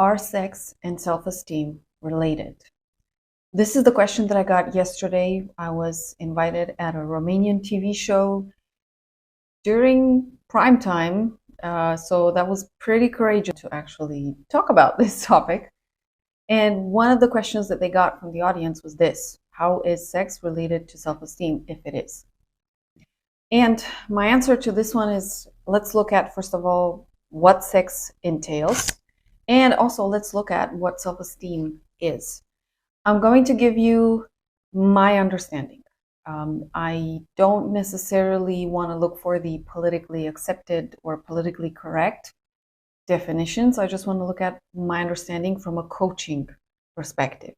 Are sex and self-esteem related? This is the question that I got yesterday. I was invited at a Romanian TV show during prime time, so that was pretty courageous to actually talk about this topic. And one of the questions that they got from the audience was this: how is sex related to self-esteem, if it is? And my answer to this one is, let's look at, first of all, what sex entails. And also, let's look at what self-esteem is. I'm going to give you my understanding. I don't necessarily want to look for the politically accepted or politically correct definitions. I just want to look at my understanding from a coaching perspective.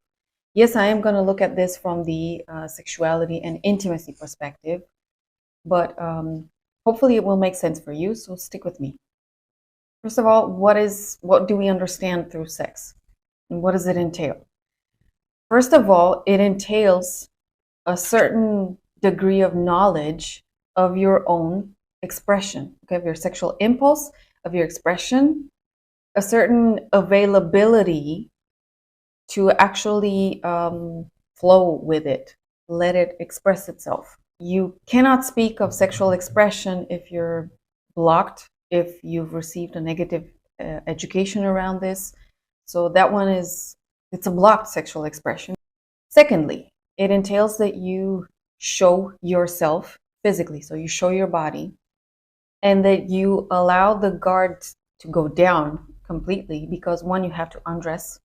Yes, I am going to look at this from the sexuality and intimacy perspective, but hopefully it will make sense for you, so stick with me. First of all, what do we understand through sex? And what does it entail? First of all, it entails a certain degree of knowledge of your own expression, okay, of your sexual impulse, of your expression, a certain availability to actually flow with it, let it express itself. You cannot speak of sexual expression if you're blocked, if you've received a negative education around this. So that one it's a blocked sexual expression. Secondly, it entails that you show yourself physically, so you show your body, and that you allow the guard to go down completely, because one, you have to undress.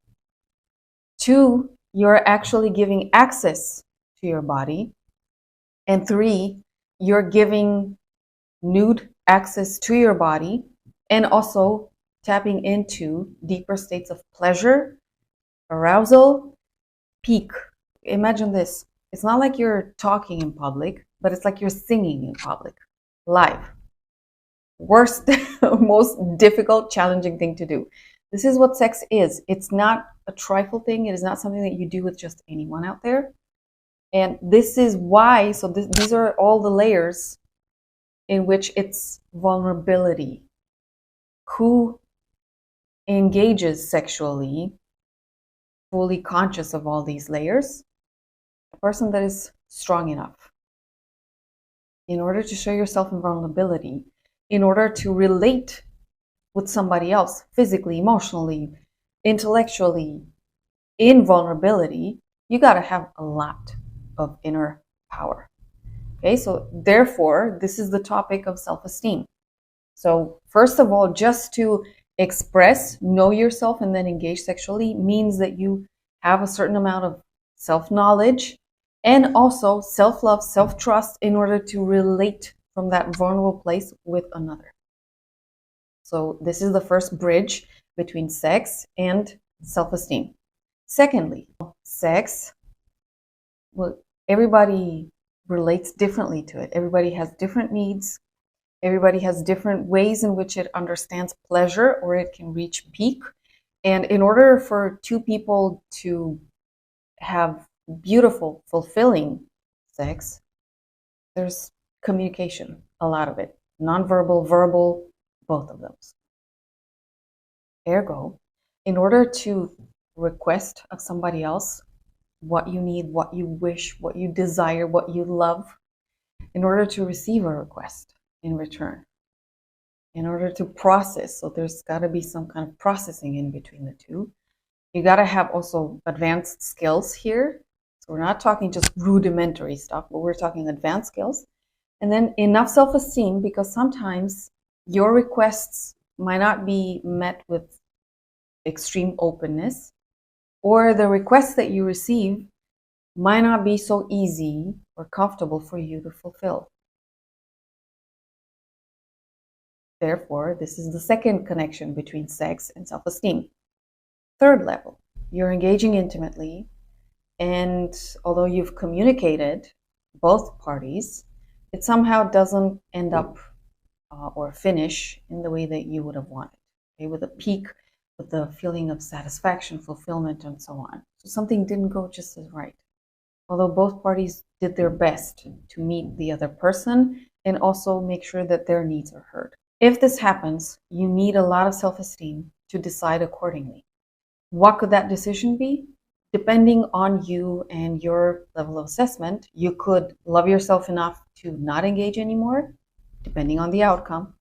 Two, you're actually giving access to your body. And three, you're giving nude access to your body, and also tapping into deeper states of pleasure, arousal, peak. Imagine this. It's not like you're talking in public, but it's like you're singing in public, live. Worst, most difficult, challenging thing to do. This is what sex is. It's not a trifle thing. It is not something that you do with just anyone out there. And this is why, so these are all the layers in which it's vulnerability. Who engages sexually, fully conscious of all these layers? A person that is strong enough. In order to show yourself in vulnerability, in order to relate with somebody else, physically, emotionally, intellectually, in vulnerability, you got to have a lot of inner power. Okay, so therefore, this is the topic of self-esteem. So first of all, just to express, know yourself, and then engage sexually means that you have a certain amount of self-knowledge and also self-love, self-trust in order to relate from that vulnerable place with another. So this is the first bridge between sex and self-esteem. Secondly, sex, well, everybody relates differently to it. Everybody has different needs. Everybody has different ways in which it understands pleasure, or it can reach peak. And in order for two people to have beautiful, fulfilling sex, there's communication, a lot of it. Nonverbal, verbal, both of those. Ergo, in order to request of somebody else what you need, what you wish, what you desire, what you love, in order to receive a request in return, in order to process, so there's got to be some kind of processing in between the two. You got to have also advanced skills here. So we're not talking just rudimentary stuff, but we're talking advanced skills. And then enough self-esteem, because sometimes your requests might not be met with extreme openness, or the requests that you receive might not be so easy or comfortable for you to fulfill. Therefore, this is the second connection between sex and self-esteem. Third level, you're engaging intimately, and although you've communicated, both parties, it somehow doesn't end up or finish in the way that you would have wanted, okay? With a peak, with the feeling of satisfaction, fulfillment, and so on. So something didn't go just as right. Although both parties did their best to meet the other person and also make sure that their needs are heard. If this happens, you need a lot of self-esteem to decide accordingly. What could that decision be? Depending on you and your level of assessment, you could love yourself enough to not engage anymore, depending on the outcome.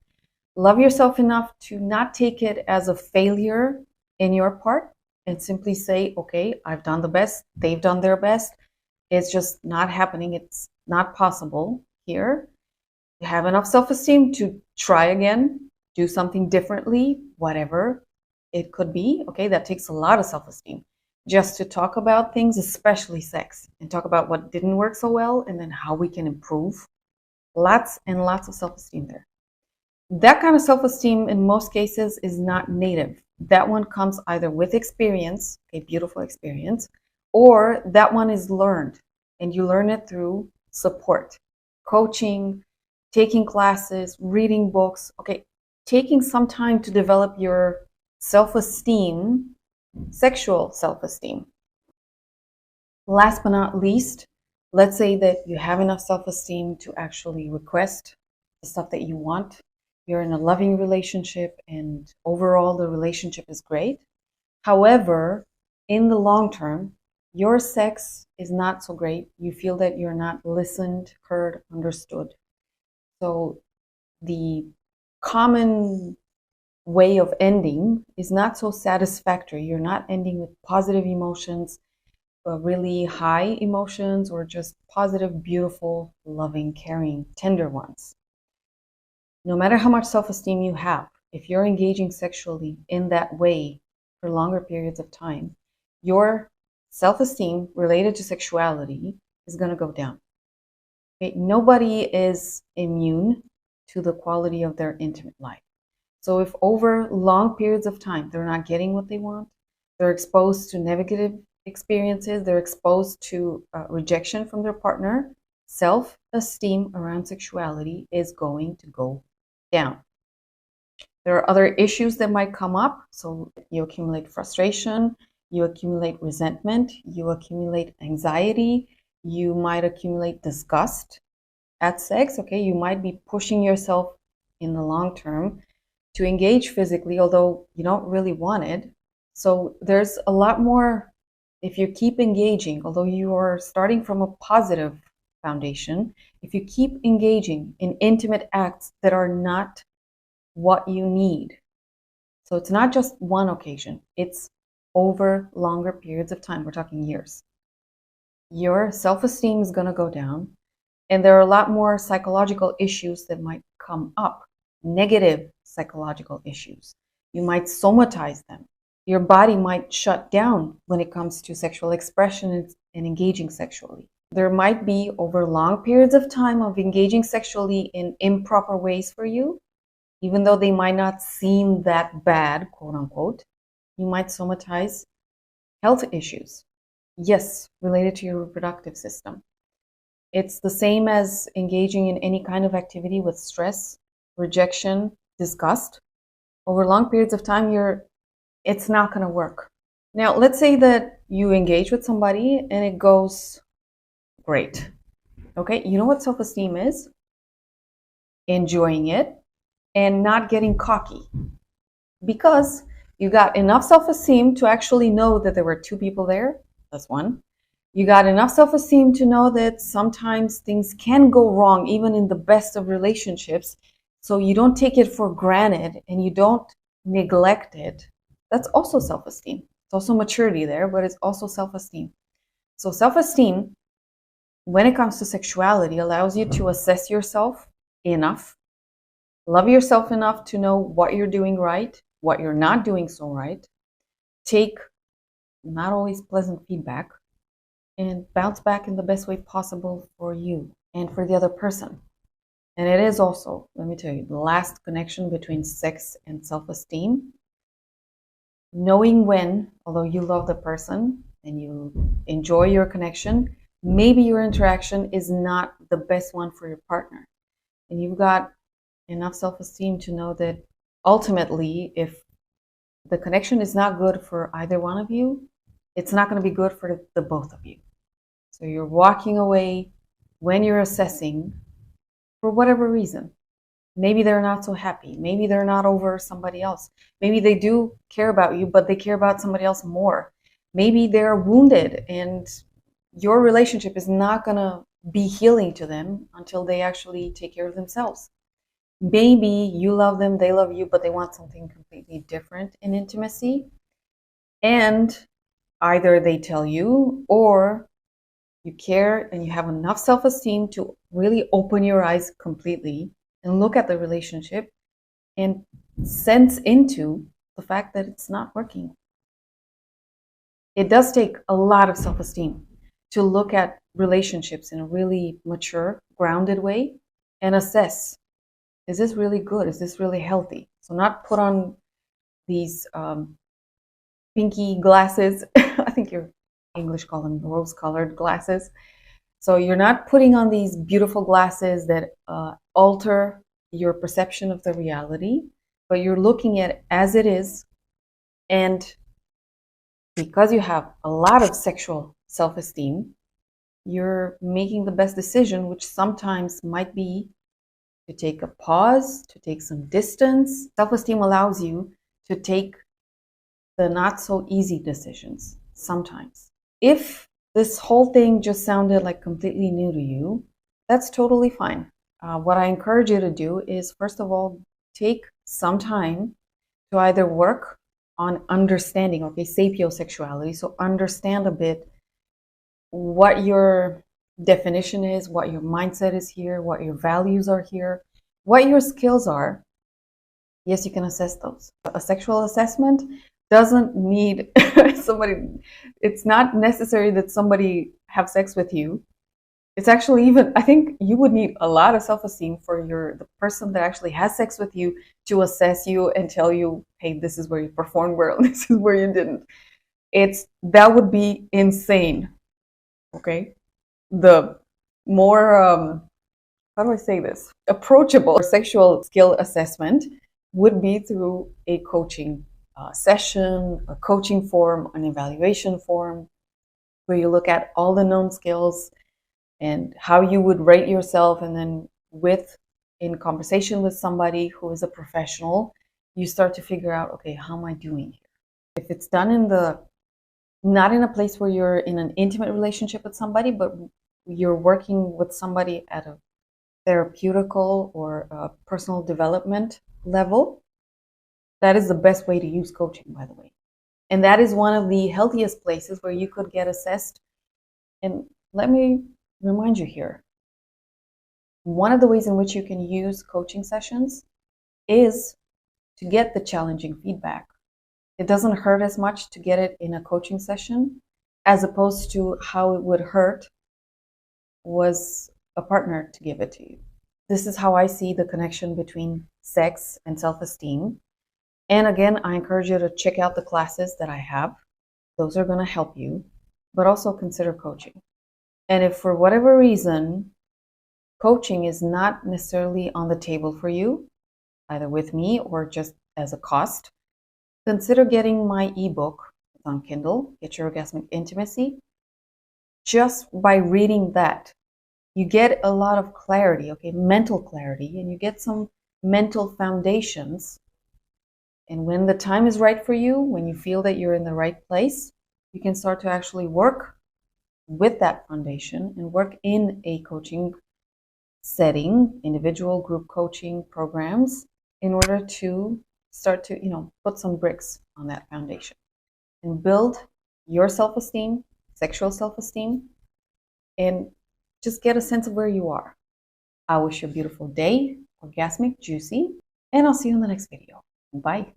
Love yourself enough to not take it as a failure in your part and simply say, okay, I've done the best, they've done their best. It's just not happening. It's not possible here. You have enough self-esteem to try again, do something differently, whatever it could be. Okay, that takes a lot of self-esteem just to talk about things, especially sex, and talk about what didn't work so well and then how we can improve. Lots and lots of self-esteem there. That kind of self-esteem in most cases is not native. That one comes either with experience, a beautiful experience, or that one is learned, and you learn it through support, coaching, taking classes, reading books, okay, taking some time to develop your self-esteem, sexual self-esteem. Last but not least, let's say that you have enough self-esteem to actually request the stuff that you want. You're in a loving relationship and overall the relationship is great. However, in the long term, your sex is not so great. You feel that you're not listened, heard, understood. So the common way of ending is not so satisfactory. You're not ending with positive emotions, really high emotions, or just positive, beautiful, loving, caring, tender ones. No matter how much self-esteem you have, if you're engaging sexually in that way for longer periods of time, your self-esteem related to sexuality is going to go down. Okay? Nobody is immune to the quality of their intimate life. So if over long periods of time they're not getting what they want, they're exposed to negative experiences, they're exposed to rejection from their partner, self-esteem around sexuality is going to go down. There are other issues that might come up. So you accumulate frustration, you accumulate resentment, you accumulate anxiety, you might accumulate disgust at sex. Okay, you might be pushing yourself in the long term to engage physically, although you don't really want it. So there's a lot more if you keep engaging, although you are starting from a positive foundation, if you keep engaging in intimate acts that are not what you need. So it's not just one occasion, it's over longer periods of time. We're talking years. Your self-esteem is going to go down, and there are a lot more psychological issues that might come up, negative psychological issues. You might somatize them. Your body might shut down when it comes to sexual expression and engaging sexually. There might be, over long periods of time of engaging sexually in improper ways for you, even though they might not seem that bad, quote unquote, you might somatize health issues. Yes, related to your reproductive system. It's the same as engaging in any kind of activity with stress, rejection, disgust. Over long periods of time, it's not going to work. Now, let's say that you engage with somebody and it goes great. Okay, you know what self-esteem is? Enjoying it and not getting cocky. Because you got enough self-esteem to actually know that there were two people there. That's one. You got enough self-esteem to know that sometimes things can go wrong, even in the best of relationships. So you don't take it for granted and you don't neglect it. That's also self-esteem. It's also maturity there, but it's also self-esteem. So self-esteem, when it comes to sexuality, allows you to assess yourself enough, love yourself enough to know what you're doing right, what you're not doing so right, take not always pleasant feedback, and bounce back in the best way possible for you and for the other person. And it is also, let me tell you, the last connection between sex and self-esteem. Knowing when, although you love the person and you enjoy your connection, maybe your interaction is not the best one for your partner. And you've got enough self-esteem to know that ultimately, if the connection is not good for either one of you, it's not going to be good for the both of you. So you're walking away when you're assessing for whatever reason. maybe they're not so happy. Maybe they're not over somebody else. Maybe they do care about you, but they care about somebody else more. Maybe they're wounded and your relationship is not going to be healing to them until they actually take care of themselves. Maybe you love them, they love you, but they want something completely different in intimacy. And either they tell you, or you care and you have enough self-esteem to really open your eyes completely and look at the relationship and sense into the fact that it's not working. It does take a lot of self-esteem to look at relationships in a really mature, grounded way and assess, is this really good? Is this really healthy? So not put on these pinky glasses. I think your English call them rose-colored glasses. So you're not putting on these beautiful glasses that alter your perception of the reality, but you're looking at it as it is. And because you have a lot of sexual self-esteem, you're making the best decision, which sometimes might be to take a pause, to take some distance. Self-esteem allows you to take the not so easy decisions sometimes. If this whole thing just sounded like completely new to you, that's totally fine. What I encourage you to do is, first of all, take some time to either work on understanding, okay, sapiosexuality, so understand a bit what your definition is, what your mindset is here, what your values are here, what your skills are. Yes, you can assess those. A sexual assessment doesn't need somebody, it's not necessary that somebody have sex with you. It's actually, even, I think you would need a lot of self-esteem for the person that actually has sex with you to assess you and tell you, hey, this is where you performed well, this is where you didn't. That would be insane. Okay? The more, how do I say this? Approachable sexual skill assessment would be through a coaching session, a coaching form, an evaluation form, where you look at all the known skills and how you would rate yourself, and then in conversation with somebody who is a professional, you start to figure out, okay, how am I doing here? If it's done not in a place where you're in an intimate relationship with somebody, but you're working with somebody at a therapeutical or a personal development level, that is the best way to use coaching, by the way. And that is one of the healthiest places where you could get assessed. And let me remind you here, one of the ways in which you can use coaching sessions is to get the challenging feedback. It doesn't hurt as much to get it in a coaching session as opposed to how it would hurt was a partner to give it to you. This is how I see the connection between sex and self-esteem. And again, I encourage you to check out the classes that I have. Those are going to help you, but also consider coaching. And if for whatever reason, coaching is not necessarily on the table for you, either with me or just as a cost, consider getting my ebook. It's on Kindle, Get Your Orgasmic Intimacy. Just by reading that, you get a lot of clarity, okay, mental clarity, and you get some mental foundations. And when the time is right for you, when you feel that you're in the right place, you can start to actually work with that foundation and work in a coaching setting, individual group coaching programs, in order to start to, put some bricks on that foundation and build your self-esteem, sexual self-esteem, and just get a sense of where you are. I wish you a beautiful day, orgasmic, juicy, and I'll see you in the next video. Bye.